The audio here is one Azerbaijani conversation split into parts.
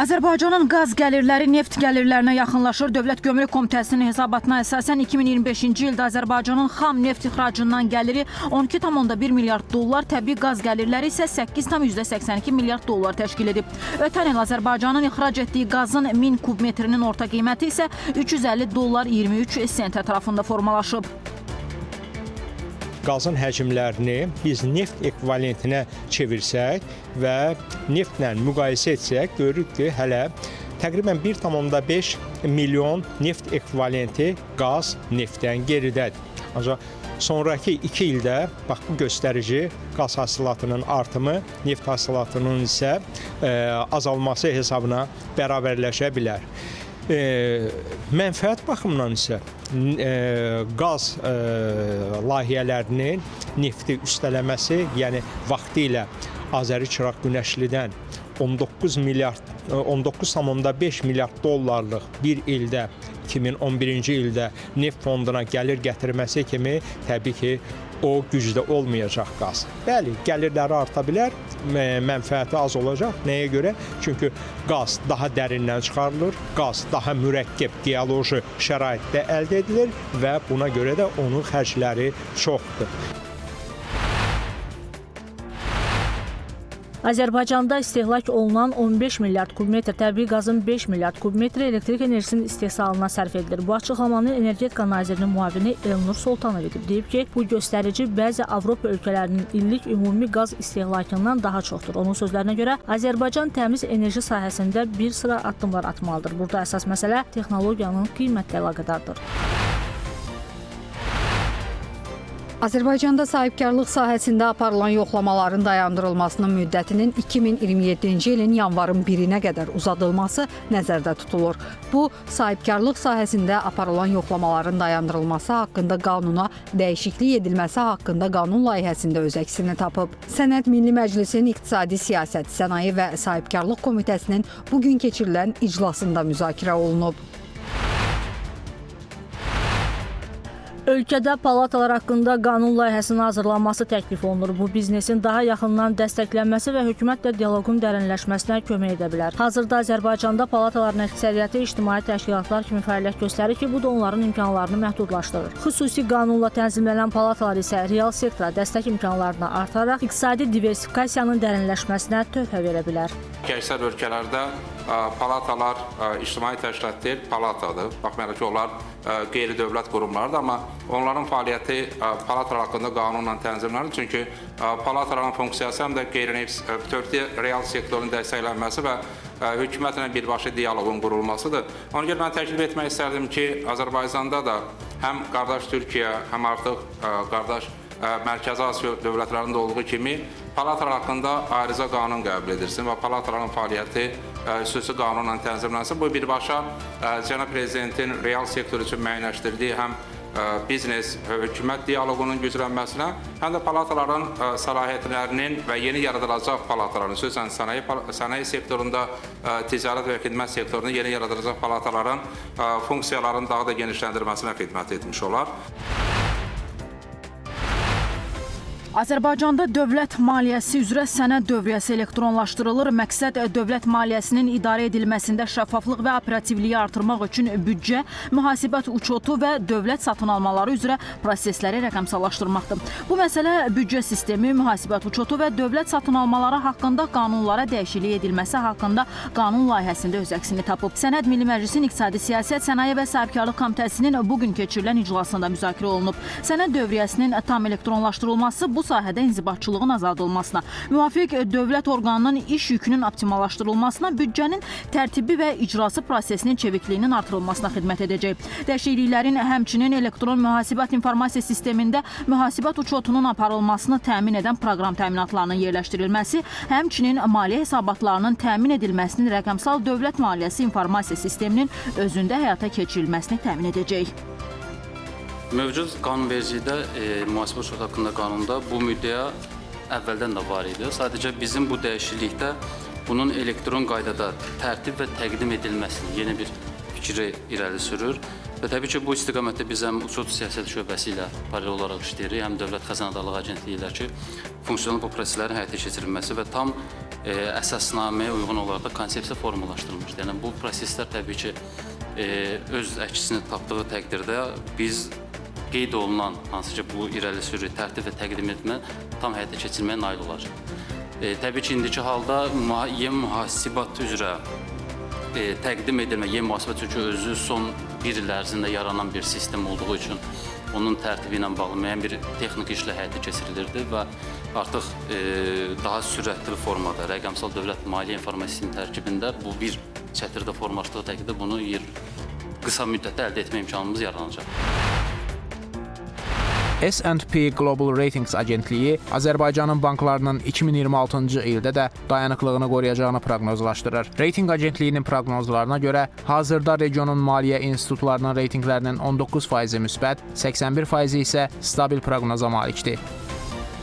Azərbaycanın qaz gəlirləri neft gəlirlərinə yaxınlaşır. Dövlət Gömrük Komitəsinin hesabatına əsasən 2025-ci ildə Azərbaycanın xam neft ixracından gəliri 12,1 milyard dollar, təbii qaz gəlirləri isə 8,82 milyard dollar təşkil edib. Ötən il Azərbaycanın ixrac etdiyi qazın 1000 kub metrinin orta qiyməti isə 350 dollar 23 sent ətrafında formalaşıb. Qazın həcmlərini biz neft ekvivalentinə çevirsək və neftlə müqayisə etsək, görürük ki, hələ təqribən 1,5 milyon neft ekvivalenti qaz neftdən geridədir. Ancaq sonraki 2 ildə bax bu göstərici qaz hasilatının artımı, neft hasilatının isə azalması hesabına bərabərləşə bilər. Mənfəət baxımından isə qaz layihələrinin nefti üstələməsi, yəni vaxtilə Azəri Çıraq Günəşlidən 19,5 milyard dollarlıq bir ildə 2011-ci ildə neft fonduna gəlir gətirməsi kimi təbii ki, o gücdə olmayacaq qaz. Bəli, gəlirləri arta bilər, mənfəəti az olacaq. Nəyə görə? Çünki qaz daha dərindən çıxarılır, qaz daha mürəkkəb geoloji şəraitdə əldə edilir və buna görə də onun xərcləri çoxdur. Azərbaycanda istehlak olunan 15 milyard kubmetr təbii qazın 5 milyard kubmetr elektrik enerjisinin istehsalına sərf edilir. Bu açıqlamanı Energetika Nazirinin müavini Elnur Soltanov edib. Deyib ki, bu göstərici bəzi Avropa ölkələrinin illik ümumi qaz istehlakından daha çoxdur. Onun sözlərinə görə Azərbaycan təmiz enerji sahəsində bir sıra addımlar atmalıdır. Burada əsas məsələ texnologiyanın qiymətlə əlaqədardır. Azərbaycanda sahibkarlıq sahəsində aparılan yoxlamaların dayandırılmasının müddətinin 2027-ci ilin yanvarın 1-nə qədər uzadılması nəzərdə tutulur. Bu, sahibkarlıq sahəsində aparılan yoxlamaların dayandırılması haqqında qanuna dəyişiklik edilməsi haqqında qanun layihəsində öz əksini tapıb. Sənəd Milli Məclisin İqtisadi Siyasət, Sənaye və Sahibkarlıq Komitəsinin bugün keçirilən iclasında müzakirə olunub. Ölkədə palatalar haqqında qanun layihəsinin hazırlanması təklif olunur. Bu, biznesin daha yaxından dəstəklənməsi və hökumətlə dialoqun dərinləşməsinə kömək edə bilər. Hazırda Azərbaycanda palataların əksəriyyəti ictimai təşkilatlar kimi fəaliyyət göstərir ki, bu da onların imkanlarını məhdudlaşdırır. Xüsusi qanunla tənzimlənən palatalar isə real sektora dəstək imkanlarını artıraraq iqtisadi diversifikasiyanın dərinləşməsinə töhfə verə bilər. Əksər ölkələrdə palatalar ictimai təşkilat deyil, palatadır. Baxmayaraq ki, onlar qeyri-dövlət qurumlardır, amma onların fəaliyyəti palatalar haqqında qanunla tənzimlənir. Çünki palataların funksiyası həm də qeyri-neft bütövlükdə real sektorun dəstəklənməsi və hökumətlə birbaşa dialoqun qurulmasıdır. Ona görə mən təklif etmək istərdim ki, Azərbaycanda da həm qardaş Türkiyə, həm artıq qardaş Mərkəzi Asiya dövlətlərində olduğu kimi palatalar haqqında ayrıca qanun qəbul edilsin və palataların fəaliyyəti xüsusi qanunla tənzimlənsin. Bu birbaşa Cənab Prezidentin real sektor üçün müəyyənləşdirdiyi həm biznes, hökumət dialoqunun güclənməsinə, həm də palataların səlahiyyətlərinin və yeni yaradılacaq palataların, xüsusən sənaye sektorunda, ticarət və xidmət sektorunda yeni yaradılacaq palataların funksiyalarının daha da genişləndirməsinə xidmət etmiş olar. Azərbaycanda dövlət maliyyəsi üzrə sənəd dövriyyəsi elektronlaşdırılır. Məqsəd dövlət maliyyəsinin idarə edilməsində şəffaflıq və operativliyi artırmaq üçün büdcə, mühasibət uçotu və dövlət satın almaları üzrə prosesləri rəqəmsallaşdırmaqdır. Bu məsələ büdcə sistemi, mühasibət uçotu və dövlət satın almaları haqqında qanunlara dəyişiklik edilməsi haqqında qanun layihəsində öz əksini tapıb. Sənəd Milli Məclisin İqtisadi Siyasət, Sənaye və Sahibkarlıq Komitəsinin bugün keçirilən iclasında müzakirə olunub. Sənəd dövriyyəsinin tam elektronlaşdırılması bu sahədə inzibatçılığın azaldılmasına, müvafiq dövlət orqanının iş yükünün optimallaşdırılmasına, büdcənin tərtibi və icrası prosesinin çevikliyinin artırılmasına xidmət edəcək. Dəyişikliklərin həmçinin elektron mühasibət informasiya sistemində mühasibət uçotunun aparılmasını təmin edən proqram təminatlarının yerləşdirilməsi, həmçinin maliyyə hesabatlarının təmin edilməsinin rəqəmsal dövlət maliyyəsi informasiya sisteminin özündə həyata keçirilməsini təmin edəcək. Mövcud qanunvericilikdə mühasibə uçotu haqqında qanunda bu müddəa əvvəldən də var idi. Sadəcə bizim bu dəyişiklikdə bunun elektron qaydada tərtib və təqdim edilməsini yeni bir fikri irəli sürür Və təbii ki, bu istiqamətdə biz həm uçot siyasət şöbəsi ilə paralel olaraq işləyirik, həm Dövlət Xəzinədarlığı Agentliyi ilə ki, funksional bu proseslərin həyata keçirilməsi və tam əsasnaməyə uyğun olaraq da konsepsiya formalaşdırılmışdır. Yəni bu proseslər təbii ki, öz əksini tapdığı təqdirdə biz qeyd olunan hansı ki, bu irəli sürü tərtib və təqdim etmə tam həyata keçirməyə nail olacaq. Təbii ki, indiki halda yem mühasibat üzrə təqdim edilmə, yem mühasibat çünki özü son bir il ərzində yaranan bir sistem olduğu üçün onun tərtibi ilə bağlı müəyyən bir texniki işlə həyata keçirilirdi və artıq daha sürətli formada rəqəmsal dövlət maliyyə informasiya sistemi tərkibində bu bir çətirdə formalaşdığı təqdirdə bunu qısa müddətdə əldə etmə imkanımız yaranacaq. S&P Global Ratings Agentliyi Azərbaycanın banklarının 2026-cı ildə də dayanıqlığını qoruyacağını proqnozlaşdırır. Rating Agentliyinin proqnozlarına görə hazırda regionun maliyyə institutlarının reytinqlərinin 19% müsbət, 81% isə stabil proqnoza malikdir.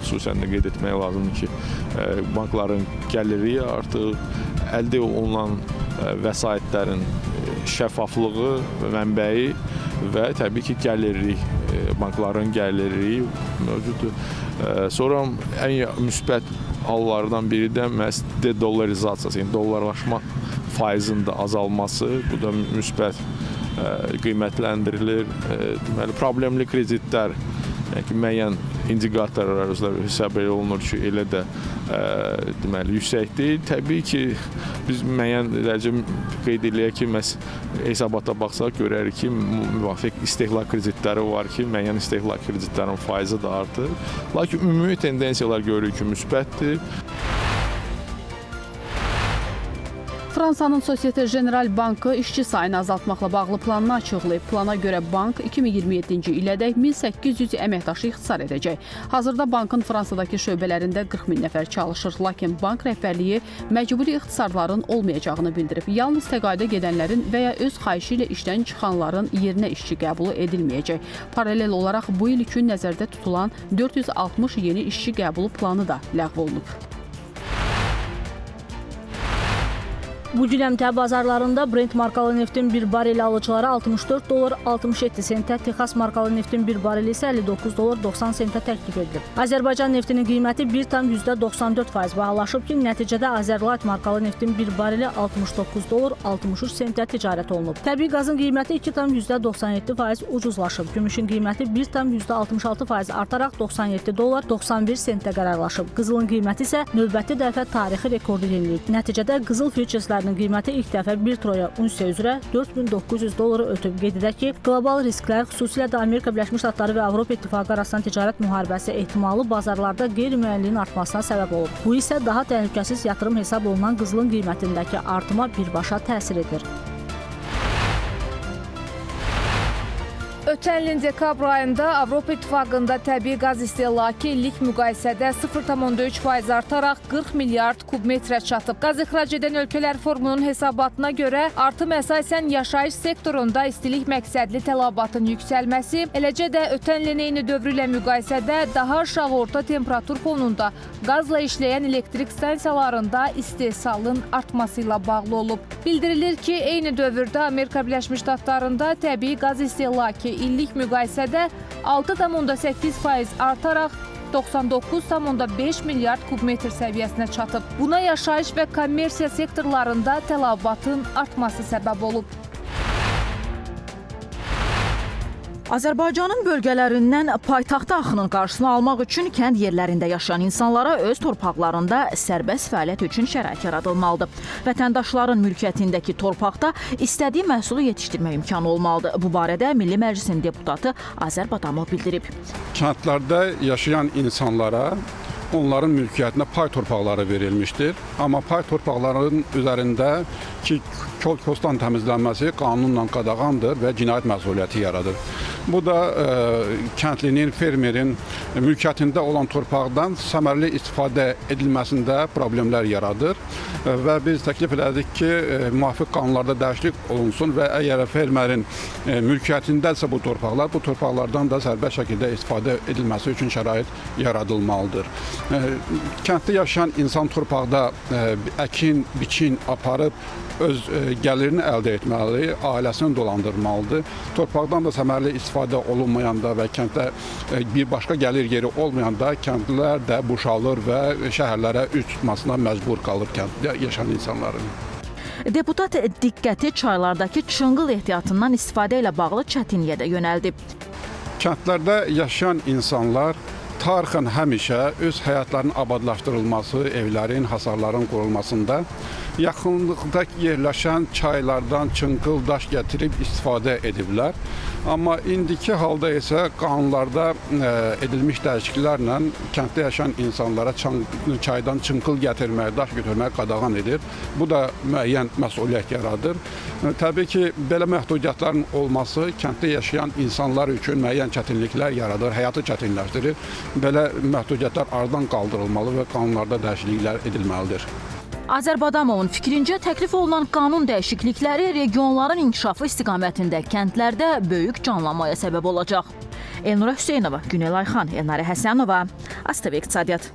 Xüsusən də qeyd etmək lazımdır ki, bankların gəliri artıq əldə olunan vəsaitlərin şəffaflığı, mənbəyi və təbii ki, gəliri, bankların gəliri mövcuddur. Sonra ən müsbət hallardan biri də məhz de-dollarizasiyası, yəni dollarlaşma faizinin də azalması, bu da müsbət qiymətləndirilir. Deməli, problemli kreditlər, yəni müəyyən indikatorlar hesab olunur ki, elə də deməli yüksək deyil. Təbii ki, biz müəyyən dərəcə qeyd eləyək ki, məhz hesabata baxsaq görərik ki, müvafiq istehlak kreditləri var ki, müəyyən istehlak kreditlərin faizi də artır. Lakin ümumi tendensiyalar görürük ki, müsbətdir. Fransanın Societe Generale Bankı işçi sayını azaltmaqla bağlı planını açıqlayıb. Plana görə bank 2027-ci ilədək 1800 əməkdaşı ixtisar edəcək. Hazırda bankın Fransadakı şöbələrində 40 min nəfər çalışır, lakin bank rəhbərliyi məcburi ixtisarların olmayacağını bildirib. Yalnız təqaüdə gedənlərin və ya öz xahişi ilə işdən çıxanların yerinə işçi qəbulu edilməyəcək. Paralel olaraq bu il üçün nəzərdə tutulan 460 yeni işçi qəbulu planı da ləğv olunub. Bu gün əmtəə bazarlarında Brent markalı neftin bir bareli alıcılara $64.67 sentə, Texas markalı neftin bir bareli isə $59.90 sentə təklif edilib. Azərbaycan neftinin qiyməti 1,94% bahalaşıb ki, nəticədə Azərlight markalı neftin bir bareli $69.63 sentə ticarət olunub. Təbii qazın qiyməti 2,97% ucuzlaşıb. Gümüşün qiyməti 1,66% artaraq $97.91 sentə qərarlaşıb. Qızılın qiyməti isə növbəti dəfə tarixi rekordu yeniləyib. Nəticədə qızıl füturesləri qiyməti ilk dəfə 1 troya unsiya üzrə $4.900 ötüb. Qeyd edək ki, qlobal risklər, xüsusilə də Amerika Birləşmiş Ştatları və Avropa İttifaqı arasında ticarət müharibəsi ehtimalı bazarlarda qeyri-müəyyənliyin artmasına səbəb olub. Bu isə daha təhlükəsiz yatırım hesab olunan qızılın qiymətindəki artıma birbaşa təsir edir. Ötən ilin dekabr ayında Avropa İttifaqında təbii qaz istehlakı illik müqayisədə 0,3% artaraq 40 milyard kubmetrə çatıb. Qaz ixrac edən ölkələr forumunun hesabatına görə artım əsasən yaşayış sektorunda istilik məqsədli tələbatın yüksəlməsi, eləcə də ötən ilin eyni dövrü ilə müqayisədə daha aşağı orta temperatur fonunda qazla işləyən elektrik stansiyalarında istehsalın artması ilə bağlı olub. Bildirilir ki, eyni dövrdə Amerika Birləşmiş Ştatlarında təbii qaz istehlakı illik müqayisədə 6,8% artaraq 99,5 milyard kubmetr səviyyəsinə çatıb. Buna yaşayış və kommersiya sektorlarında tələbatın artması səbəb olub. Azərbaycanın bölgələrindən paytaxta axının qarşısını almaq üçün kənd yerlərində yaşayan insanlara öz torpaqlarında sərbəst fəaliyyət üçün şərait yaradılmalıdır. Vətəndaşların mülkiyyətindəki torpaqda istədiyi məhsulu yetişdirmək imkanı olmalıdır. Bu barədə Milli Məclisin deputatı Azər Badamov bildirib. Kəndlərdə yaşayan insanlara onların mülkiyyətinə pay torpaqları verilmişdir. Amma pay torpaqların üzərində ki, kol-kostan təmizlənməsi qanunla qadağandır və cinayət məsuliyyəti yaradır. Bu da kəndlinin, fermerin mülkiyyətində olan torpaqdan səmərli istifadə edilməsində problemlər yaradır. və biz təklif elədik ki, müvafiq qanunlarda dəyişiklik olunsun və əgər fermerin mülkiyyətindəsə bu torpaqlardan da sərbəst şəkildə istifadə edilməsi üçün şərait yaradılmalıdır. Kənddə yaşayan insan torpaqda əkin, biçin aparıb öz gəlirini əldə etməli, ailəsini dolandırmalıdır. Torpaqdan da səmərəli istifadə olunmayanda və kənddə bir başqa gəlir yeri olmayanda kəndlilər də boşalır və şəhərlərə üz tutmasına məcbur qalır kənddə yaşayan insanların. Deputat diqqəti çaylardakı çınqıl ehtiyatından istifadə ilə bağlı çətinliyə də yönəldib. Kəndlərdə yaşayan insanlar tarixən həmişə öz həyatlarının abadlaşdırılması, evlərin, hasarların qurulmasında yaxınlıqda yerləşən çaylardan çınqıl daş gətirib istifadə ediblər. Amma indiki halda isə qanunlarda edilmiş dəyişikliklərlə kənddə yaşayan insanlara çaydan çınqıl gətirmək, daş götürmək qadağan edir. Bu da müəyyən məsuliyyət yaradır. Təbii ki, belə məhdudiyyətlərin olması kənddə yaşayan insanlar üçün müəyyən çətinliklər yaradır, həyatı çətinləşdirir. Belə məhdudiyyətlər aradan qaldırılmalı və qanunlarda dəyişikliklər edilməlidir. Azərbadamovun fikrincə təklif olunan qanun dəyişiklikləri regionların inkişafı istiqamətində kəndlərdə böyük canlanmaya səbəb olacaq. Elnura Hüseynova, Günel Ayxan, Elnarə Həsənova, ASTV İqtisadiyyat.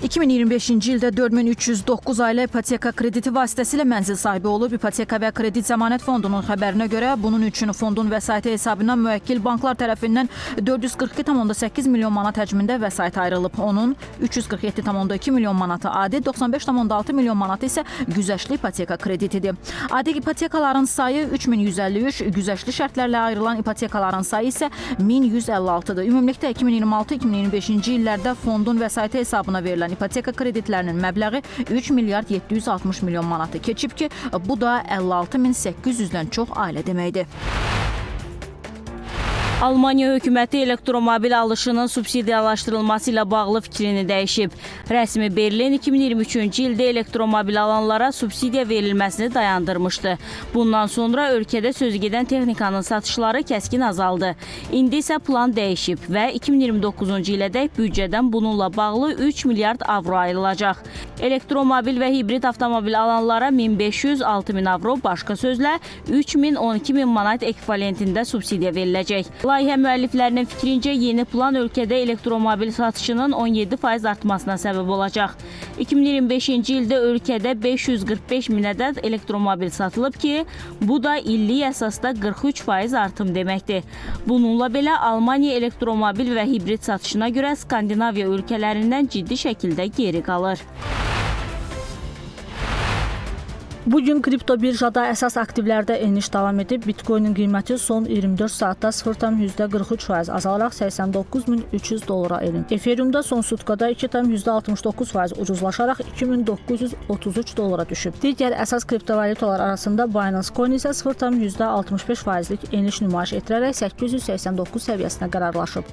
2025-ci ildə 4309 ailə ipoteka krediti vasitəsilə mənzil sahibi olub. İpoteka və Kredit Zəmanət Fondunun xəbərinə görə bunun üçün fondun vəsaiti hesabına müvəkkil banklar tərəfindən 442,8 milyon manat həcmində vəsait ayrılıb. Onun 347,2 milyon manatı adi, 95,6 milyon manatı isə güzəştli ipoteka kreditidir. Adi ipotekaların sayı 3153, güzəştli şərtlərlə ayrılan ipotekaların sayı isə 1156-dır. Ümumilikdə 2026-2025-ci illərdə fondun vəsaiti hesabına verilən ipoteka kreditlərinin məbləği 3 milyard 760 milyon manatı keçib ki, bu da 56.800-dən çox ailə deməkdir. Almaniya hökuməti elektromobil alışının subsidiyalaşdırılması ilə bağlı fikrini dəyişib. Rəsmi Berlin 2023-cü ildə elektromobil alanlara subsidiya verilməsini dayandırmışdı. Bundan sonra ölkədə sözügedən texnikanın satışları kəskin azaldı. İndi isə plan dəyişib və 2029-cu ilədək büdcədən bununla bağlı 3 milyard avro ayrılacaq. Elektromobil və hibrid avtomobil alanlara 1500-6000 avro, başqa sözlə 3000-12000 manat ekvivalentində subsidiya veriləcək. Layihə müəlliflərinin fikrincə yeni plan ölkədə elektromobil satışının 17% artmasına səbəb olacaq. 2025-ci ildə ölkədə 545 min ədəd elektromobil satılıb ki, bu da illik əsasda 43% artım deməkdir. Bununla belə Almaniya elektromobil və hibrid satışına görə Skandinaviya ölkələrindən ciddi şəkildə geri qalır. Bugün kripto birjada əsas aktivlərdə eniş davam edib. Bitcoinin qiyməti son 24 saatda 0,43% azalaraq 89.300 dollara enib. Ethereumda son sutkada 2,69% ucuzlaşaraq 2933 dollara düşüb. Digər əsas kriptovalyutalar arasında Binance Coin isə 0,65%lik eniş nümayiş etdirərək 889 səviyyəsinə qərarlaşıb.